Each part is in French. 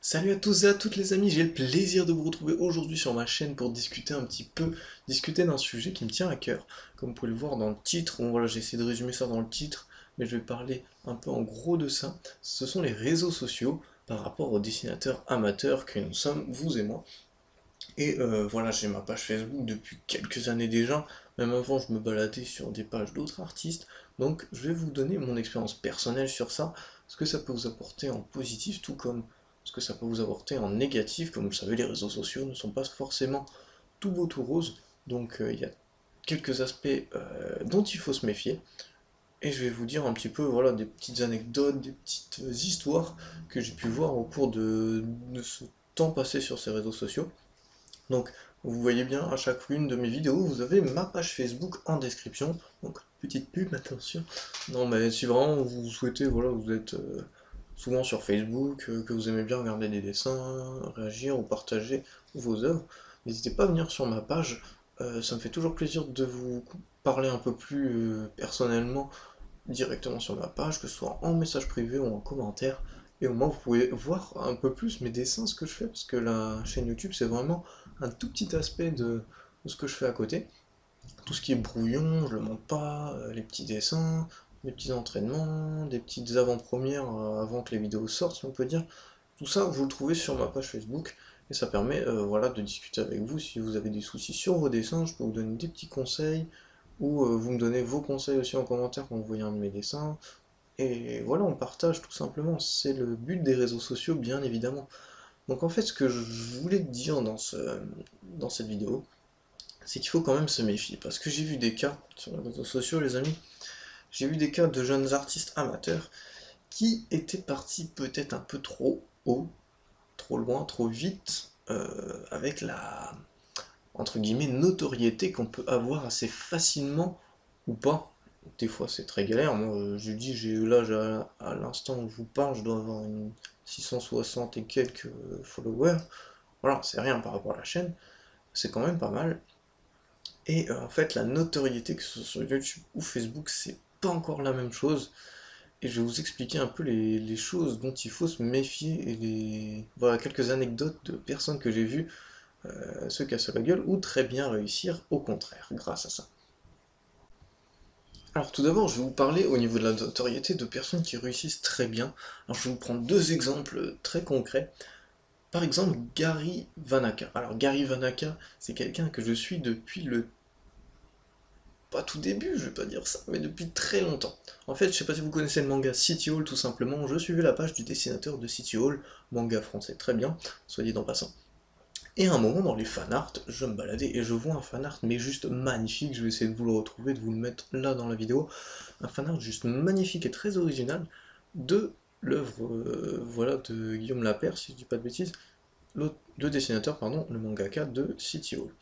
Salut à tous et à toutes les amis, j'ai le plaisir de vous retrouver aujourd'hui sur ma chaîne pour discuter un petit peu, discuter d'un sujet qui me tient à cœur. Comme vous pouvez le voir dans le titre, bon voilà, j'ai essayé de résumer ça dans le titre, mais je vais parler un peu en gros de ça. Ce sont les réseaux sociaux par rapport aux dessinateurs amateurs que nous sommes, vous et moi. Et voilà, j'ai ma page Facebook depuis quelques années déjà, même avant je me baladais sur des pages d'autres artistes, donc je vais vous donner mon expérience personnelle sur ça, ce que ça peut vous apporter en positif, tout comme ce que ça peut vous apporter en négatif. Comme vous le savez, les réseaux sociaux ne sont pas forcément tout beau tout rose, donc il y a quelques aspects dont il faut se méfier, et je vais vous dire un petit peu voilà, des petites anecdotes, des petites histoires que j'ai pu voir au cours de ce temps passé sur ces réseaux sociaux. Donc, vous voyez bien, à chaque une de mes vidéos, vous avez ma page Facebook en description. Donc, petite pub, attention. Non, mais si vraiment vous souhaitez, voilà, vous êtes souvent sur Facebook, que vous aimez bien regarder des dessins, réagir ou partager vos œuvres, n'hésitez pas à venir sur ma page. Ça me fait toujours plaisir de vous parler un peu plus personnellement directement sur ma page, que ce soit en message privé ou en commentaire. Et au moins vous pouvez voir un peu plus mes dessins, ce que je fais, parce que la chaîne YouTube c'est vraiment un tout petit aspect de ce que je fais à côté. Tout ce qui est brouillon, je le monte pas, les petits dessins, les petits entraînements, des petites avant-premières avant que les vidéos sortent, si on peut dire. Tout ça, vous le trouvez sur ma page Facebook, et ça permet voilà, de discuter avec vous. Si vous avez des soucis sur vos dessins, je peux vous donner des petits conseils, ou vous me donnez vos conseils aussi en commentaire quand vous voyez un de mes dessins. Et voilà, on partage tout simplement. C'est le but des réseaux sociaux, bien évidemment. Donc en fait, ce que je voulais te dire dans cette vidéo, c'est qu'il faut quand même se méfier. Parce que j'ai vu des cas sur les réseaux sociaux, les amis, j'ai vu des cas de jeunes artistes amateurs qui étaient partis peut-être un peu trop haut, trop loin, trop vite, avec la, entre guillemets, notoriété qu'on peut avoir assez facilement ou pas. Des fois c'est très galère. Moi je dis, j'ai là à l'instant où je vous parle, je dois avoir une 660 et quelques followers. Voilà, c'est rien par rapport à la chaîne, c'est quand même pas mal. Et en fait, la notoriété, que ce soit sur YouTube ou Facebook, c'est pas encore la même chose. Et je vais vous expliquer un peu les choses dont il faut se méfier et voilà, quelques anecdotes de personnes que j'ai vues se casser la gueule ou très bien réussir au contraire grâce à ça. Alors tout d'abord, je vais vous parler au niveau de la notoriété de personnes qui réussissent très bien. Alors je vais vous prendre deux exemples très concrets. Par exemple, Gary Vanaka. Alors Gary Vanaka, c'est quelqu'un que je suis depuis le pas tout début, je vais pas dire ça, mais depuis très longtemps. En fait, je sais pas si vous connaissez le manga City Hall tout simplement, je suivais la page du dessinateur de City Hall, manga français très bien, soyez en passant. Et à un moment dans les fanarts, je me baladais et je vois un fanart mais juste magnifique, je vais essayer de vous le retrouver, de vous le mettre là dans la vidéo, un fanart juste magnifique et très original de l'œuvre voilà, de Guillaume Lapère, si je dis pas de bêtises, le dessinateur, pardon, le mangaka de City Hall.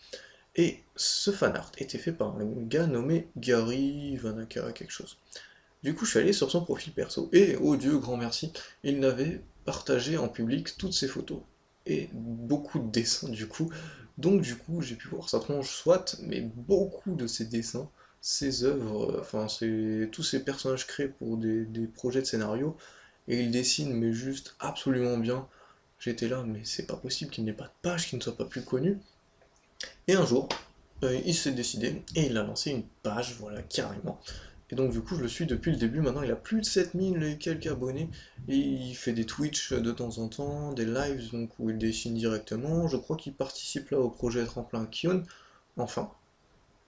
Et ce fanart était fait par un gars nommé Gary Vanaka quelque chose. Du coup, je suis allé sur son profil perso, et oh Dieu, grand merci, il n'avait partagé en public toutes ses photos, et beaucoup de dessins du coup. Donc du coup, j'ai pu voir sa tronche, soit, mais beaucoup de ses dessins, ses œuvres, enfin, tous ces personnages créés pour des projets de scénario, et il dessine, mais juste absolument bien. J'étais là, mais c'est pas possible qu'il n'ait pas de page qui ne soit pas plus connue. Et un jour, il s'est décidé et il a lancé une page, voilà, carrément. Et donc du coup, je le suis depuis le début. Maintenant, il a plus de 7000 et quelques abonnés. Et il fait des Twitch de temps en temps, des lives donc, où il dessine directement. Je crois qu'il participe là au projet Tremplin Kion. Enfin,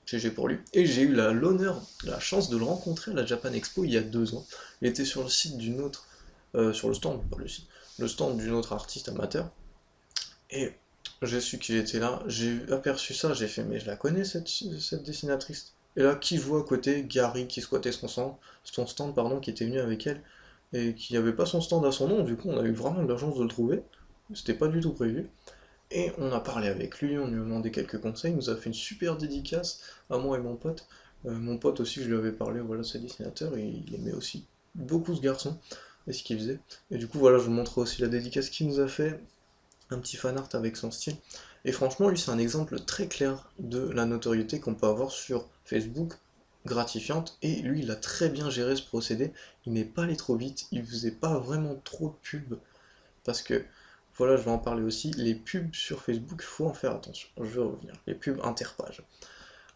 GG pour lui. Et j'ai eu l'honneur, la chance de le rencontrer à la Japan Expo il y a 2 ans. Il était sur le site d'une autre, sur le stand, pas le site, le stand d'une autre artiste amateur. Et j'ai su qu'il était là, j'ai aperçu ça, j'ai fait, mais je la connais cette dessinatrice. Et là, qui je vois à côté? Gary qui squattait son stand, pardon, qui était venu avec elle, et qui n'avait pas son stand à son nom, du coup on a eu vraiment de la chance de le trouver, c'était pas du tout prévu. Et on a parlé avec lui, on lui a demandé quelques conseils, il nous a fait une super dédicace à moi et mon pote. Mon pote aussi, je lui avais parlé, voilà, ce dessinateur, et il aimait aussi beaucoup ce garçon, et ce qu'il faisait. Et du coup, voilà, je vous montre aussi la dédicace qu'il nous a fait, un petit fan art avec son style. Et franchement, lui, c'est un exemple très clair de la notoriété qu'on peut avoir sur Facebook, gratifiante, et lui, il a très bien géré ce procédé, il n'est pas allé trop vite, il faisait pas vraiment trop de pub, parce que voilà, je vais en parler aussi, les pubs sur Facebook, il faut en faire attention, je vais revenir, les pubs interpages.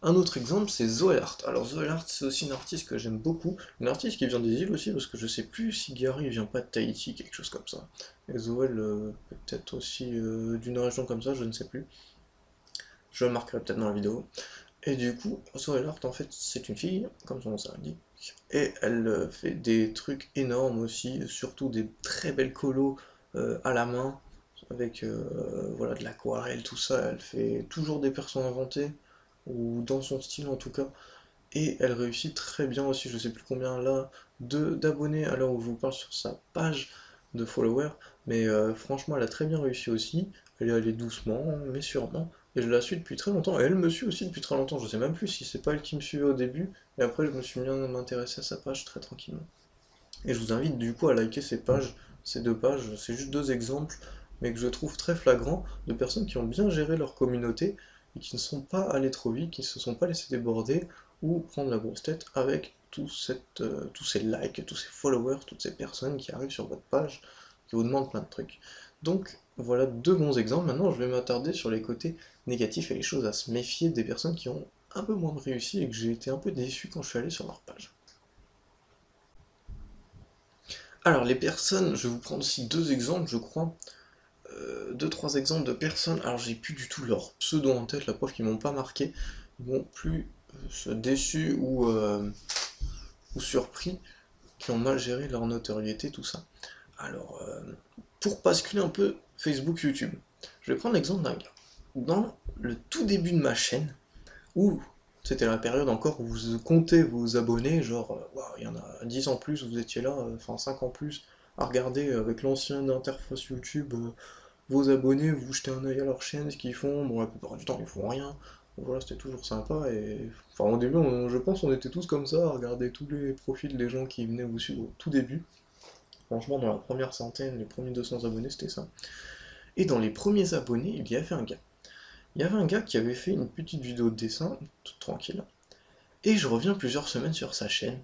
Un autre exemple, c'est Zoé Art. Alors Zoé Art, c'est aussi une artiste que j'aime beaucoup, une artiste qui vient des îles aussi, parce que je sais plus si Gary vient pas de Tahiti, quelque chose comme ça. Et Zoé, peut-être aussi d'une région comme ça, je ne sais plus. Je le marquerai peut-être dans la vidéo. Et du coup, Zoé Art, en fait, c'est une fille, comme son nom l'indique, et elle fait des trucs énormes aussi, surtout des très belles colos à la main, avec voilà, de l'aquarelle, tout ça. Elle fait toujours des personnes inventées, ou dans son style en tout cas, et elle réussit très bien aussi, je sais plus combien là, d'abonnés à l'heure où je vous parle sur sa page de followers, mais franchement elle a très bien réussi aussi, elle est allée doucement, mais sûrement, et je la suis depuis très longtemps, et elle me suit aussi depuis très longtemps, je sais même plus si c'est pas elle qui me suivait au début, et après je me suis mis à m'intéresser à sa page très tranquillement. Et je vous invite du coup à liker ces pages, ces deux pages, c'est juste deux exemples, mais que je trouve très flagrants de personnes qui ont bien géré leur communauté et qui ne sont pas allées trop vite, qui ne se sont pas laissés déborder ou prendre la grosse tête avec tous ces likes, tous ces followers, toutes ces personnes qui arrivent sur votre page, qui vous demandent plein de trucs. Donc voilà deux bons exemples. Maintenant je vais m'attarder sur les côtés négatifs et les choses à se méfier des personnes qui ont un peu moins réussi et que j'ai été un peu déçu quand je suis allé sur leur page. Alors, les personnes, je vais vous prendre aussi deux exemples, je crois. Deux, trois exemples de personnes. Alors, j'ai plus du tout leur pseudo en tête, la preuve qu'ils m'ont pas marqué. Ils m'ont plus déçus ou surpris, qui ont mal géré leur notoriété, tout ça. Alors, pour basculer un peu Facebook, YouTube, je vais prendre l'exemple d'un gars. Dans le tout début de ma chaîne, où c'était la période encore où vous comptez vos abonnés, genre, waouh, il y en a 10 en plus, vous étiez là, enfin 5 en plus, à regarder avec l'ancienne interface YouTube vos abonnés, vous jetez un œil à leur chaîne, ce qu'ils font, bon la plupart du temps ils font rien, voilà, c'était toujours sympa, et enfin au début je pense on était tous comme ça, à regarder tous les profils des gens qui venaient vous suivre au tout début, franchement dans la première centaine, les premiers 200 abonnés c'était ça, et dans les premiers abonnés il y avait un gars. Il y avait un gars qui avait fait une petite vidéo de dessin, toute tranquille, et je reviens plusieurs semaines sur sa chaîne.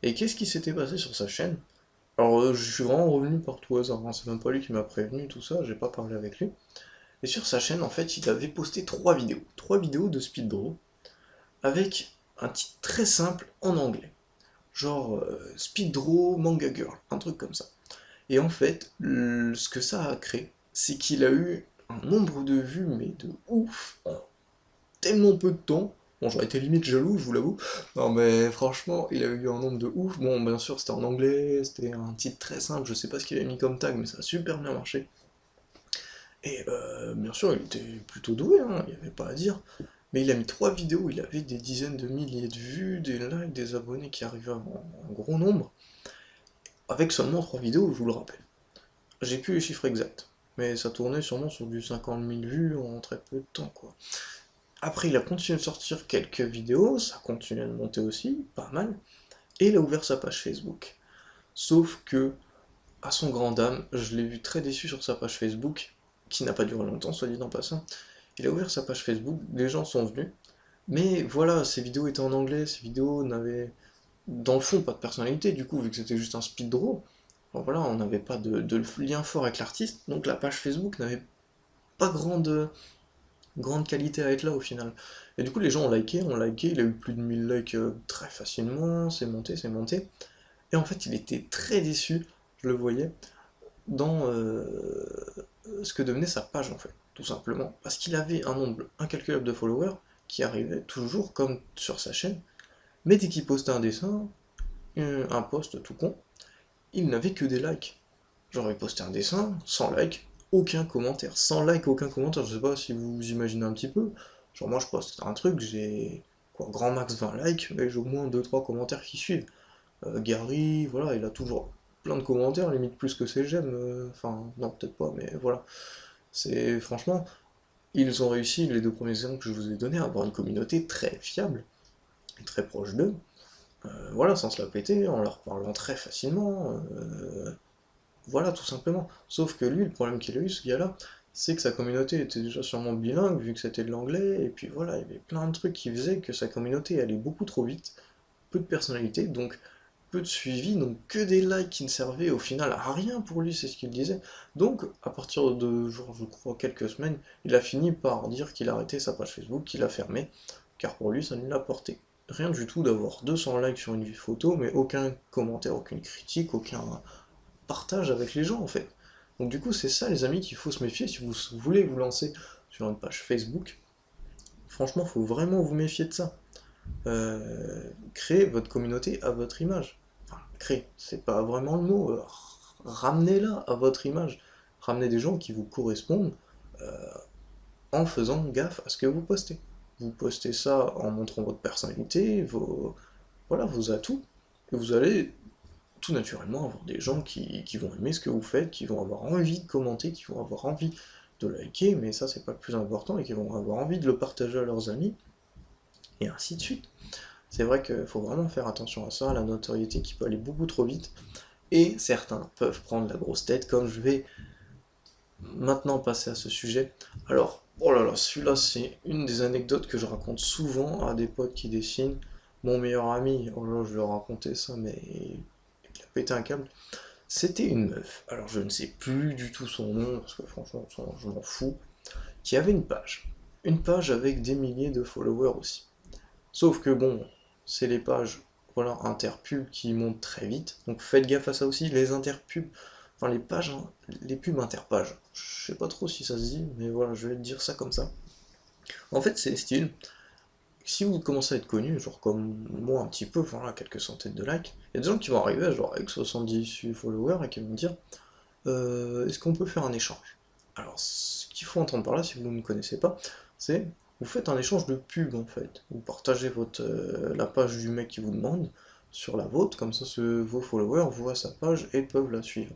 Et qu'est-ce qui s'était passé sur sa chaîne? Alors, je suis vraiment revenu par tout hasard, hein, c'est même pas lui qui m'a prévenu, tout ça, j'ai pas parlé avec lui. Et sur sa chaîne, en fait, il avait posté trois vidéos. Trois vidéos de speed draw, avec un titre très simple en anglais. Genre, speed draw manga girl, un truc comme ça. Et en fait, ce que ça a créé, c'est qu'il a eu un nombre de vues, mais de ouf, en tellement peu de temps. Bon, j'aurais été limite jaloux, je vous l'avoue. Non, mais franchement, il a eu un nombre de ouf. Bon, bien sûr, c'était en anglais, c'était un titre très simple, je sais pas ce qu'il a mis comme tag, mais ça a super bien marché. Et bien sûr, il était plutôt doué, hein, il n'y avait pas à dire. Mais il a mis trois vidéos, il avait des dizaines de milliers de vues, des likes, des abonnés qui arrivaient en gros nombre, avec seulement trois vidéos, je vous le rappelle. J'ai plus les chiffres exacts, mais ça tournait sûrement sur du 50 000 vues en très peu de temps, quoi. Après, il a continué de sortir quelques vidéos, ça continuait de monter aussi, pas mal, et il a ouvert sa page Facebook. Sauf que, à son grand dame, je l'ai vu très déçu sur sa page Facebook, qui n'a pas duré longtemps, soit dit en passant. Il a ouvert sa page Facebook, les gens sont venus, mais voilà, ses vidéos étaient en anglais, ses vidéos n'avaient, dans le fond, pas de personnalité, du coup, vu que c'était juste un speed draw. Bon, voilà, on n'avait pas de lien fort avec l'artiste, donc la page Facebook n'avait pas grande qualité à être là au final. Et du coup, les gens ont liké, il a eu plus de 1000 likes très facilement, c'est monté, c'est monté. Et en fait, il était très déçu, je le voyais, dans ce que devenait sa page en fait, tout simplement. Parce qu'il avait un nombre incalculable de followers qui arrivait toujours comme sur sa chaîne, mais dès qu'il postait un dessin, un post tout con, il n'avait que des likes. Genre, il postait un dessin, sans like, aucun commentaire. Sans like, aucun commentaire, je sais pas si vous imaginez un petit peu. Genre, moi, je poste un truc, j'ai quoi, grand max 20 likes, mais j'ai au moins deux trois commentaires qui suivent. Gary, voilà, il a toujours plein de commentaires, limite plus que ses j'aime. Enfin, non, peut-être pas, mais voilà. C'est franchement, ils ont réussi, les deux premiers exemples que je vous ai donnés, à avoir une communauté très fiable, et très proche d'eux. Voilà, sans se la péter, en leur parlant très facilement. Voilà, tout simplement. Sauf que lui, le problème qu'il a eu, ce gars-là, c'est que sa communauté était déjà sûrement bilingue, vu que c'était de l'anglais, et puis voilà, il y avait plein de trucs qui faisaient que sa communauté allait beaucoup trop vite, peu de personnalité, donc peu de suivi, donc que des likes qui ne servaient au final à rien pour lui, c'est ce qu'il disait. Donc, à partir de, genre, je crois, quelques semaines, il a fini par dire qu'il arrêtait sa page Facebook, qu'il a fermé, car pour lui, ça ne l'apportait rien du tout d'avoir 200 likes sur une photo, mais aucun commentaire, aucune critique, aucun partage avec les gens, en fait. Donc du coup, c'est ça, les amis, qu'il faut se méfier si vous voulez vous lancer sur une page Facebook. Franchement, il faut vraiment vous méfier de ça. Créez votre communauté à votre image. Enfin, créer, c'est pas vraiment le mot. Ramenez-la à votre image. Ramenez des gens qui vous correspondent en faisant gaffe à ce que vous postez. Vous postez ça en montrant votre personnalité, voilà, vos atouts, et vous allez tout naturellement avoir des gens qui vont aimer ce que vous faites, qui vont avoir envie de commenter, qui vont avoir envie de liker, mais ça c'est pas le plus important, et qui vont avoir envie de le partager à leurs amis, et ainsi de suite. C'est vrai qu'il faut vraiment faire attention à ça, à la notoriété qui peut aller beaucoup trop vite, et certains peuvent prendre la grosse tête, comme je vais maintenant passer à ce sujet. Alors, oh là là, celui-là c'est une des anecdotes que je raconte souvent à des potes qui dessinent. Mon meilleur ami, oh là, je lui ai raconté ça, mais il a pété un câble. C'était une meuf, alors je ne sais plus du tout son nom, parce que franchement, je m'en fous, qui avait une page. Une page avec des milliers de followers aussi. Sauf que bon, c'est les pages, voilà, interpubs qui montent très vite. Donc faites gaffe à ça aussi, les interpubs, enfin les pages, hein, les pubs interpages. Je sais pas trop si ça se dit, mais voilà, je vais te dire ça comme ça. En fait, c'est style. Si vous commencez à être connu, genre comme moi un petit peu, voilà, quelques centaines de likes, il y a des gens qui vont arriver, genre avec 70 followers, et qui vont me dire est-ce qu'on peut faire un échange? Alors, ce qu'il faut entendre par là, si vous ne connaissez pas, c'est vous faites un échange de pub en fait. Vous partagez la page du mec qui vous demande sur la vôtre, comme ça vos followers voient sa page et peuvent la suivre.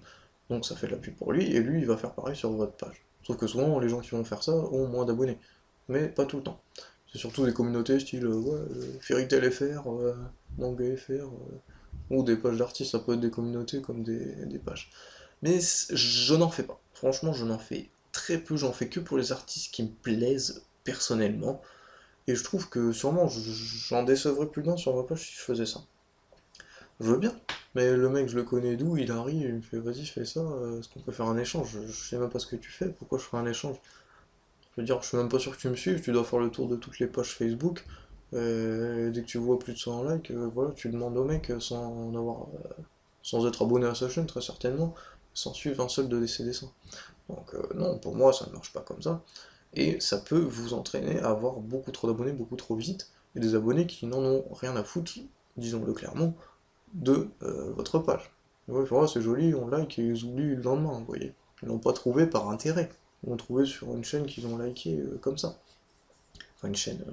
Donc ça fait de la pub pour lui, et lui il va faire pareil sur votre page. Sauf que souvent les gens qui vont faire ça ont moins d'abonnés. Mais pas tout le temps. C'est surtout des communautés style Fairy Tail FR, Manga FR, ou des pages d'artistes, ça peut être des communautés comme des pages. Mais je n'en fais pas. Franchement, je n'en fais très peu. J'en fais que pour les artistes qui me plaisent personnellement. Et je trouve que sûrement j'en décevrais plus d'un sur ma page si je faisais ça. Je veux bien. Mais le mec, je le connais d'où, il arrive, il me fait vas-y, fais ça, est-ce qu'on peut faire un échange? Je sais même pas ce que tu fais, pourquoi je ferais un échange? Je veux dire, je suis même pas sûr que tu me suives, tu dois faire le tour de toutes les pages Facebook. Dès que tu vois plus de 100 likes, voilà, tu demandes au mec sans être abonné à sa chaîne, très certainement, sans suivre un seul de ses dessins. Donc non, pour moi, ça ne marche pas comme ça. Et ça peut vous entraîner à avoir beaucoup trop d'abonnés beaucoup trop vite, et des abonnés qui n'en ont rien à foutre, disons-le clairement, de votre page. Ouais, voilà, c'est joli, on like et ils oublient le lendemain, vous voyez. Ils l'ont pas trouvé par intérêt. Ils l'ont trouvé sur une chaîne qu'ils ont liké comme ça. Enfin une chaîne,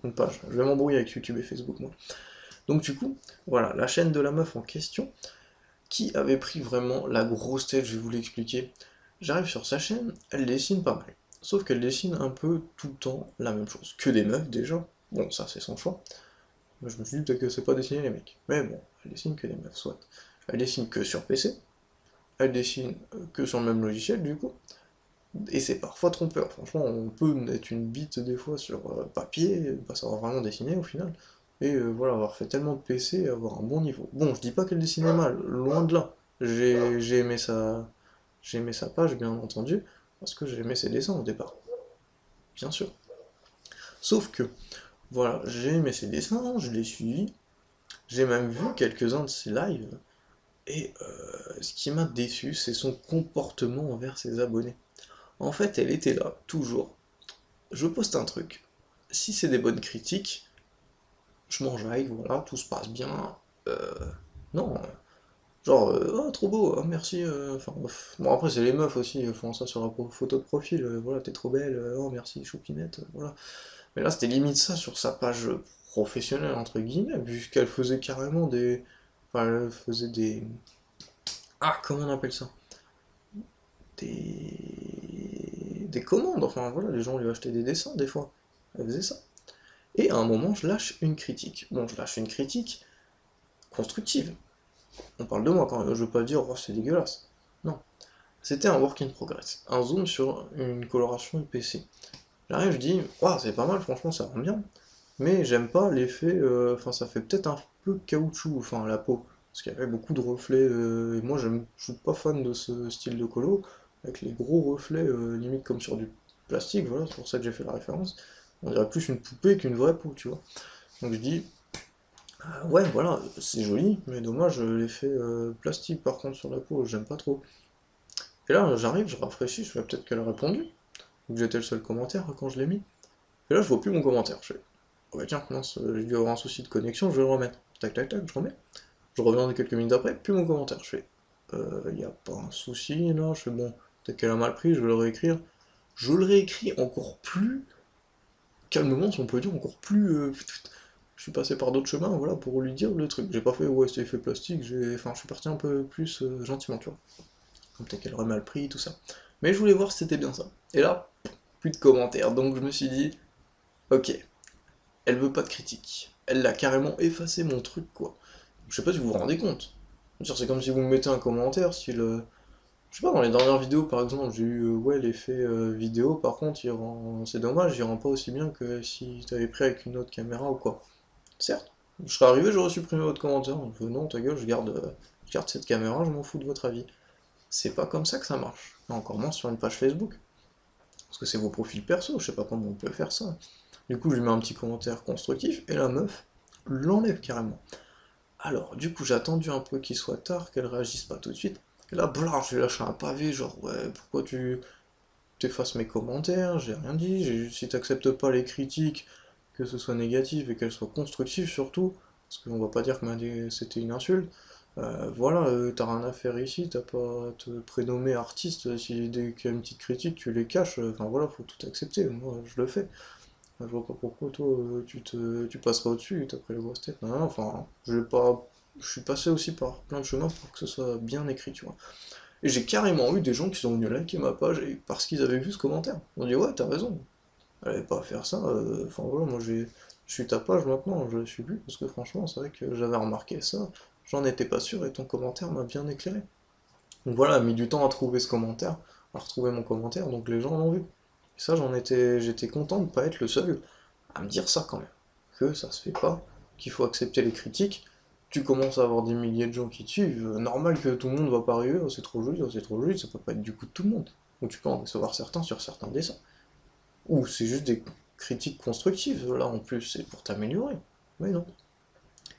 une page. Je vais m'embrouiller avec YouTube et Facebook moi. Donc du coup, voilà, la chaîne de la meuf en question, qui avait pris vraiment la grosse tête, je vais vous l'expliquer. J'arrive sur sa chaîne, elle dessine pas mal. Sauf qu'elle dessine un peu tout le temps la même chose. Que des meufs déjà. Bon, ça c'est son choix. Moi, je me suis dit peut-être que c'est pas dessiner les mecs. Mais bon, elle dessine que des meufs, soit. Elle dessine que sur PC. Elle dessine que sur le même logiciel du coup. Et c'est parfois trompeur. Franchement, on peut être une bite des fois sur papier, pas savoir vraiment dessiner au final. Et voilà, avoir fait tellement de PC et avoir un bon niveau. Bon, je dis pas qu'elle dessinait mal, loin de là. J'ai aimé j'ai aimé sa page, bien entendu, parce que j'ai aimé ses dessins au départ. Bien sûr. Sauf que, voilà, j'ai aimé ses dessins, je l'ai suivi, j'ai même vu quelques-uns de ses lives, et ce qui m'a déçu, c'est son comportement envers ses abonnés. En fait, elle était là, toujours. Je poste un truc. Si c'est des bonnes critiques, je m'enjaille, voilà, tout se passe bien. Euh, non, genre, oh, trop beau, oh, merci. Enfin, bon, après, c'est les meufs aussi, elles font ça sur la photo de profil. Voilà, t'es trop belle, oh, merci, choupinette, voilà. Mais là, c'était limite ça sur sa page professionnelle, entre guillemets, puisqu'elle faisait carrément des. Enfin, elle faisait des. Ah, comment on appelle ça? Des commandes, enfin voilà, les gens lui achetaient des dessins des fois. Elle faisait ça. Et à un moment, je lâche une critique. Bon, je lâche une critique constructive. On parle de moi quand même, je veux pas dire, oh, c'est dégueulasse. Non. C'était un work in progress. Un zoom sur une coloration PC. J'arrive, je dis, oh, c'est pas mal, franchement, ça rend bien. Mais j'aime pas l'effet, enfin, ça fait peut-être un peu caoutchouc, enfin, la peau. parce qu'il y avait beaucoup de reflets, et moi je suis pas fan de ce style de colo, avec les gros reflets, limite comme sur du plastique, voilà, c'est pour ça que j'ai fait la référence. On dirait plus une poupée qu'une vraie peau, tu vois. Donc je dis, ah ouais, voilà, c'est joli, mais dommage, l'effet plastique par contre sur la peau, j'aime pas trop. Et là, j'arrive, je rafraîchis, je fais peut-être qu'elle a répondu, vu que j'étais le seul commentaire quand je l'ai mis. Et là, je vois plus mon commentaire. Je fais, oh bah tiens, mince, j'ai dû avoir un souci de connexion, je vais le remettre. Tac, tac, tac, je remets. Je reviens quelques minutes après, plus mon commentaire. Je fais, y a pas un souci là. Je fais, bon, peut-être qu'elle a mal pris, je vais le réécrire. Je le réécris encore plus calmement, si on peut dire, encore plus. Je suis passé par d'autres chemins, voilà, pour lui dire le truc. J'ai pas fait, ouais, c'était effet plastique, enfin, je suis parti un peu plus gentiment, tu vois. Comme peut-être qu'elle aurait mal pris, tout ça. Mais je voulais voir si c'était bien ça. Et là, plus de commentaires, donc je me suis dit, ok, elle veut pas de critique. Elle l'a carrément effacé mon truc, quoi. Je sais pas si vous vous rendez compte. C'est comme si vous me mettez un commentaire, style... je sais pas, dans les dernières vidéos, par exemple, j'ai eu, ouais, l'effet vidéo, par contre, c'est dommage, il rend pas aussi bien que si t'avais pris avec une autre caméra ou quoi. Certes, je serais arrivé, j'aurais supprimé votre commentaire. Donc, non, ta gueule, je garde cette caméra, je m'en fous de votre avis. C'est pas comme ça que ça marche. Et encore moins sur une page Facebook. Parce que c'est vos profils perso, je sais pas comment on peut faire ça. Du coup, je lui mets un petit commentaire constructif, et la meuf l'enlève carrément. Alors, du coup, j'ai attendu un peu qu'il soit tard, qu'elle réagisse pas tout de suite. Et là, blard, j'ai lâché un pavé, genre, ouais, pourquoi tu t'effaces mes commentaires, j'ai rien dit, si t'acceptes pas les critiques, que ce soit négatif et qu'elles soient constructives surtout, parce qu'on va pas dire que c'était une insulte, voilà, t'as rien à faire ici, t'as pas à te prénommer artiste, si dès qu'il y a une petite critique, tu les caches, enfin voilà, faut tout accepter, moi je le fais. Je vois pas pourquoi toi tu passeras au-dessus et t'as pris le grosse tête. Non, non, enfin, je suis passé aussi par plein de chemins pour que ce soit bien écrit, tu vois. Et j'ai carrément eu des gens qui sont venus liker ma page parce qu'ils avaient vu ce commentaire. Ils ont dit ouais, t'as raison, elle avait pas à faire ça. Enfin voilà, moi je suis ta page maintenant, je la suis plus parce que franchement, c'est vrai que j'avais remarqué ça, j'en étais pas sûr et ton commentaire m'a bien éclairé. Donc voilà, a mis du temps à trouver ce commentaire, à retrouver mon commentaire, donc les gens l'ont vu. Et ça, j'étais content de pas être le seul à me dire ça quand même. Que ça se fait pas, qu'il faut accepter les critiques. Tu commences à avoir des milliers de gens qui te suivent, normal que tout le monde va pas arriver, oh, c'est trop joli, ça peut pas être du coup de tout le monde. Ou tu peux en recevoir certains sur certains dessins. Ou c'est juste des critiques constructives, là en plus, c'est pour t'améliorer. Mais non.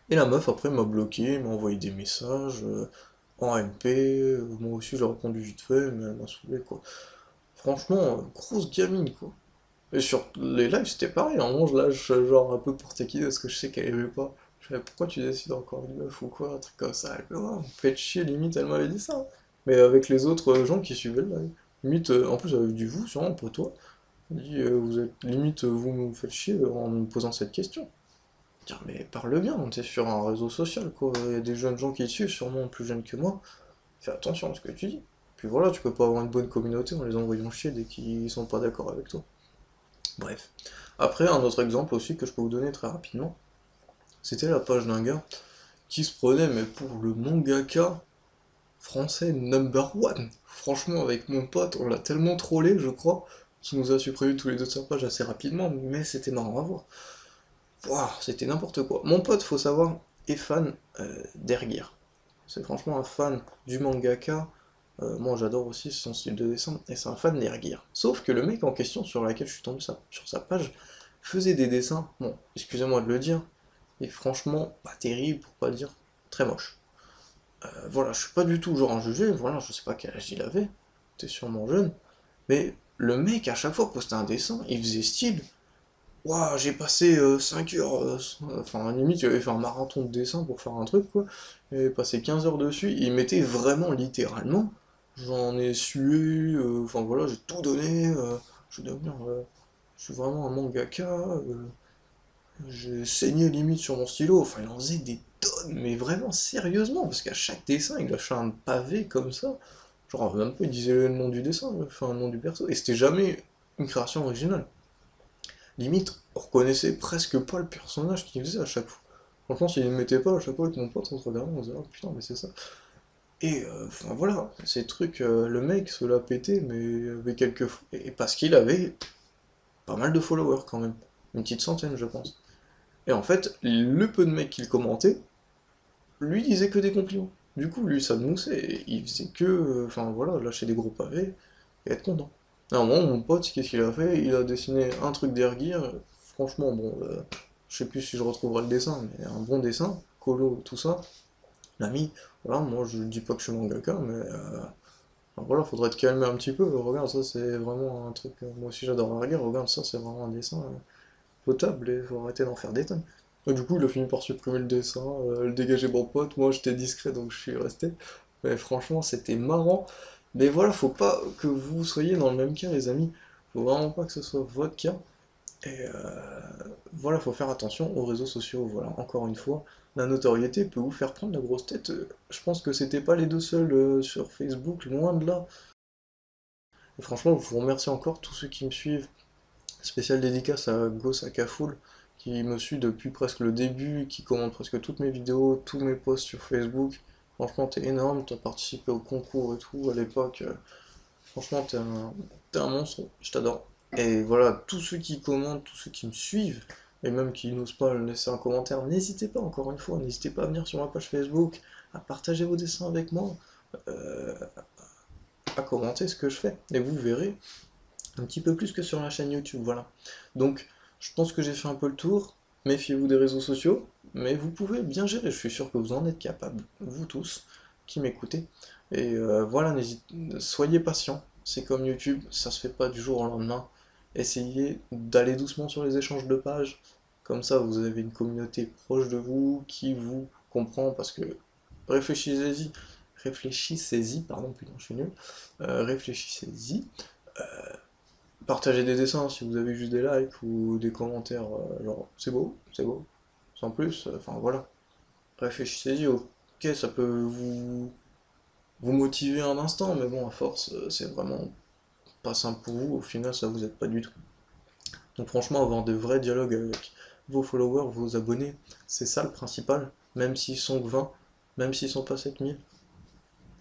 Et la meuf après m'a bloqué, m'a envoyé des messages en MP, moi aussi j'ai répondu vite fait, mais elle m'a saoulé quoi. Franchement, grosse gamine quoi. Et sur les lives c'était pareil, à un moment je lâche genre un peu pour taquiner parce que je sais qu'elle aimait pas. Je fais pourquoi tu décides encore une meuf ou quoi, un truc comme ça. Elle fait, ouais, vous me faites chier, limite elle m'avait dit ça. Mais avec les autres gens qui suivaient le live. Limite, en plus avec du vous, sûrement pas toi. Elle dit vous êtes limite vous me faites chier en me posant cette question. Tiens, mais parle bien, t'es sur un réseau social, quoi. Il y a des jeunes gens qui te suivent, sûrement plus jeunes que moi. Fais attention à ce que tu dis. Puis voilà, tu peux pas avoir une bonne communauté en les envoyant chier dès qu'ils sont pas d'accord avec toi. Bref. Après, un autre exemple aussi que je peux vous donner très rapidement, c'était la page d'un gars qui se prenait, mais pour le mangaka français number one. Franchement, avec mon pote, on l'a tellement trollé, je crois, qu'il nous a supprimé tous les deux de sa page assez rapidement, mais c'était marrant à voir. Wouah, c'était n'importe quoi. Mon pote, faut savoir, est fan d'Ergir. C'est franchement un fan du mangaka. Moi, j'adore aussi son style de dessin, et c'est un fan d'Ergir. Sauf que le mec en question sur laquelle je suis tombé sur sa page faisait des dessins, bon, excusez-moi de le dire, et franchement pas terrible, pour pas dire très moche. Voilà, je suis pas du tout genre à juger, voilà, je sais pas quel âge il avait, t'es sûrement jeune, mais le mec à chaque fois postait un dessin, il faisait style, waouh, j'ai passé 5 heures, enfin limite il avait fait un marathon de dessin pour faire un truc quoi, il avait passé 15 heures dessus, il mettait vraiment littéralement, j'en ai sué, enfin voilà, j'ai tout donné, je vais devenir, je suis vraiment un mangaka, j'ai saigné limite sur mon stylo, enfin il en faisait des tonnes, mais vraiment sérieusement, parce qu'à chaque dessin il lâchait un pavé comme ça, genre même pas il disait le nom du dessin, enfin le nom du perso, et c'était jamais une création originale. Limite, on reconnaissait presque pas le personnage qu'il faisait à chaque fois. Franchement, s'il ne le mettait pas à chaque fois avec mon pote, on se regardait, on se disait, oh putain, mais c'est ça. Et enfin voilà, ces trucs, le mec se l'a pété, mais avec quelques. Et parce qu'il avait pas mal de followers quand même. Une petite centaine, je pense. Et en fait, le peu de mecs qui le commentaient, lui disait que des compliments. Du coup, lui, ça le moussait, et il faisait que, enfin voilà, lâcher des gros pavés et être content. À un moment, mon pote, qu'est-ce qu'il a fait? Il a dessiné un truc d'Airgear, franchement, bon, je sais plus si je retrouverai le dessin, mais un bon dessin, colo, tout ça. L'ami, voilà, moi je dis pas que je suis mangaka, mais enfin, voilà, faudrait te calmer un petit peu. Regarde, ça c'est vraiment un truc, moi aussi j'adore Airgear, regarde, ça c'est vraiment un dessin potable et faut arrêter d'en faire des tonnes. Et du coup, il a fini par supprimer le dessin, le dégager mon pote. Moi, j'étais discret donc je suis resté. Mais franchement, c'était marrant. Mais voilà, faut pas que vous soyez dans le même cas, les amis. Faut vraiment pas que ce soit votre cas. Et voilà, faut faire attention aux réseaux sociaux. Voilà, encore une fois, la notoriété peut vous faire prendre la grosse tête. Je pense que c'était pas les deux seuls sur Facebook, loin de là. Et franchement, je vous remercie encore tous ceux qui me suivent. Spécial dédicace à Ghost à Cafoul, qui me suit depuis presque le début, qui commente presque toutes mes vidéos, tous mes posts sur Facebook. Franchement, t'es énorme, t'as participé au concours et tout à l'époque. Franchement, t'es un monstre, je t'adore. Et voilà, tous ceux qui commentent, tous ceux qui me suivent, et même qui n'osent pas laisser un commentaire, n'hésitez pas, encore une fois, n'hésitez pas à venir sur ma page Facebook, à partager vos dessins avec moi, euh, à commenter ce que je fais. Et vous verrez, un petit peu plus que sur la chaîne YouTube, voilà. Donc, je pense que j'ai fait un peu le tour. Méfiez-vous des réseaux sociaux, mais vous pouvez bien gérer. Je suis sûr que vous en êtes capables, vous tous qui m'écoutez. Et voilà, soyez patients. C'est comme YouTube, ça se fait pas du jour au lendemain. Essayez d'aller doucement sur les échanges de pages. Comme ça, vous avez une communauté proche de vous qui vous comprend parce que réfléchissez-y, réfléchissez-y, pardon, putain, je suis nul. Réfléchissez-y. Partagez des dessins si vous avez juste des likes ou des commentaires genre c'est beau, sans plus, enfin voilà. Réfléchissez-y, ok, ça peut vous motiver un instant, mais bon, à force, c'est vraiment pas simple pour vous, au final ça vous aide pas du tout. Donc franchement, avoir de vrais dialogues avec vos followers, vos abonnés, c'est ça le principal, même s'ils sont que 20, même s'ils sont pas 7000,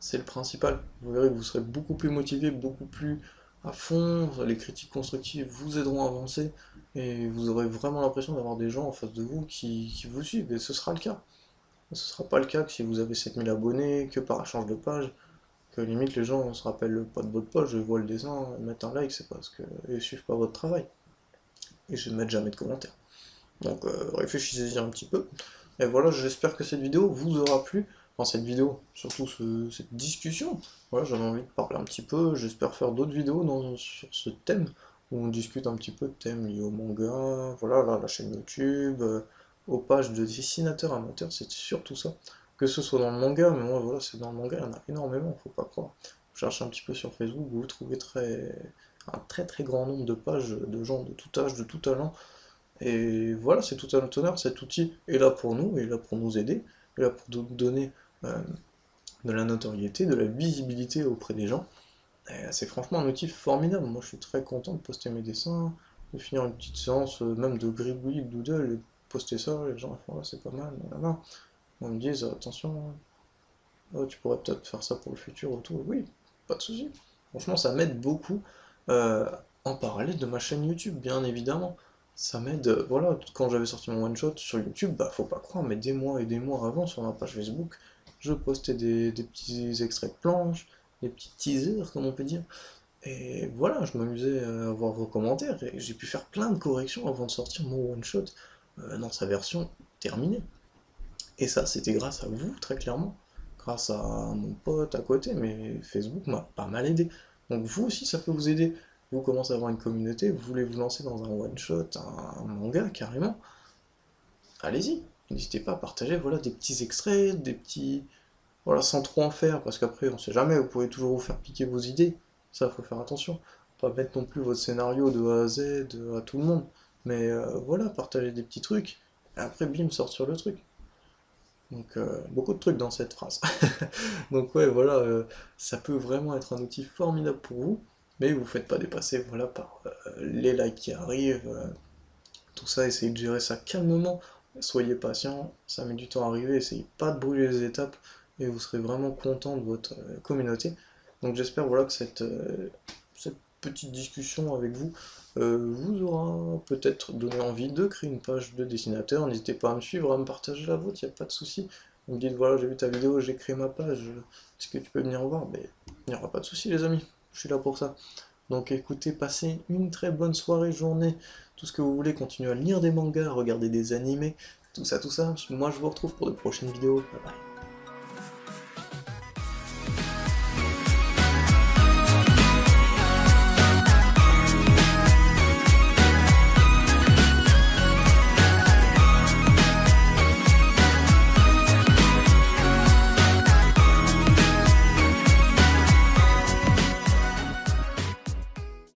c'est le principal. Vous verrez que vous serez beaucoup plus motivé, beaucoup plus à fond, les critiques constructives vous aideront à avancer, et vous aurez vraiment l'impression d'avoir des gens en face de vous qui vous suivent, et ce sera le cas. Ce sera pas le cas que si vous avez 7000 abonnés, que par échange de page, que limite les gens ne se rappellent pas de votre page, je vois le dessin, mettre un like, c'est parce qu'ils suivent pas votre travail, et je ne mets jamais de commentaires. Donc réfléchissez-y un petit peu. Et voilà, j'espère que cette vidéo vous aura plu. Enfin, cette vidéo, surtout cette discussion. Voilà, j'avais envie de parler un petit peu. J'espère faire d'autres vidéos sur ce thème, où on discute un petit peu de thèmes liés au manga, voilà, là, la chaîne YouTube, aux pages de dessinateurs amateurs, c'est surtout ça. Que ce soit dans le manga, mais moi, voilà, c'est dans le manga, il y en a énormément, faut pas croire. Vous cherchez un petit peu sur Facebook, vous trouvez un très très grand nombre de pages de gens de tout âge, de tout talent, et voilà, c'est tout à notre honneur, cet outil est là pour nous, est là pour nous aider, est là pour nous donner euh, de la notoriété, de la visibilité auprès des gens. Et c'est franchement un outil formidable. Moi, je suis très content de poster mes dessins, de finir une petite séance, même de gribouillis, de doodle, et de poster ça, les gens font, ouais, c'est pas mal, nanana. On me dit, attention, tu pourrais peut-être faire ça pour le futur ou tout. Oui, pas de souci. Franchement, ça m'aide beaucoup euh, en parallèle de ma chaîne YouTube, bien évidemment. Ça m'aide, voilà, quand j'avais sorti mon one-shot sur YouTube, bah faut pas croire, mais des mois et des mois avant, sur ma page Facebook, je postais des petits extraits de planches, des petits teasers, comme on peut dire. Et voilà, je m'amusais à voir vos commentaires, et j'ai pu faire plein de corrections avant de sortir mon one-shot dans sa version terminée. Et ça, c'était grâce à vous, très clairement. Grâce à mon pote à côté, mais Facebook m'a pas mal aidé. Donc vous aussi, ça peut vous aider. Vous commencez à avoir une communauté, vous voulez vous lancer dans un one-shot, un manga carrément. Allez-y, n'hésitez pas à partager voilà, des petits extraits, des petits... Voilà, sans trop en faire, parce qu'après, on sait jamais, vous pouvez toujours vous faire piquer vos idées. Ça, faut faire attention. Pas mettre non plus votre scénario de A à Z à tout le monde. Mais voilà, partager des petits trucs, et après, bim, sortir le truc. Donc beaucoup de trucs dans cette phrase. Donc ouais, voilà, ça peut vraiment être un outil formidable pour vous, mais vous ne faites pas dépasser voilà, par les likes qui arrivent, tout ça, essayez de gérer ça calmement, soyez patient, ça met du temps à arriver, essayez pas de brûler les étapes, et vous serez vraiment content de votre communauté. Donc j'espère voilà, que cette petite discussion avec vous vous aura peut-être donné envie de créer une page de dessinateur. N'hésitez pas à me suivre, à me partager la vôtre, il n'y a pas de souci. Vous me dites voilà, j'ai vu ta vidéo, j'ai créé ma page, est-ce que tu peux venir voir? Mais il n'y aura pas de souci les amis, je suis là pour ça. Donc écoutez, passez une très bonne soirée, journée, tout ce que vous voulez, continuez à lire des mangas, à regarder des animés, tout ça, tout ça. Moi je vous retrouve pour de prochaines vidéos. Bye bye.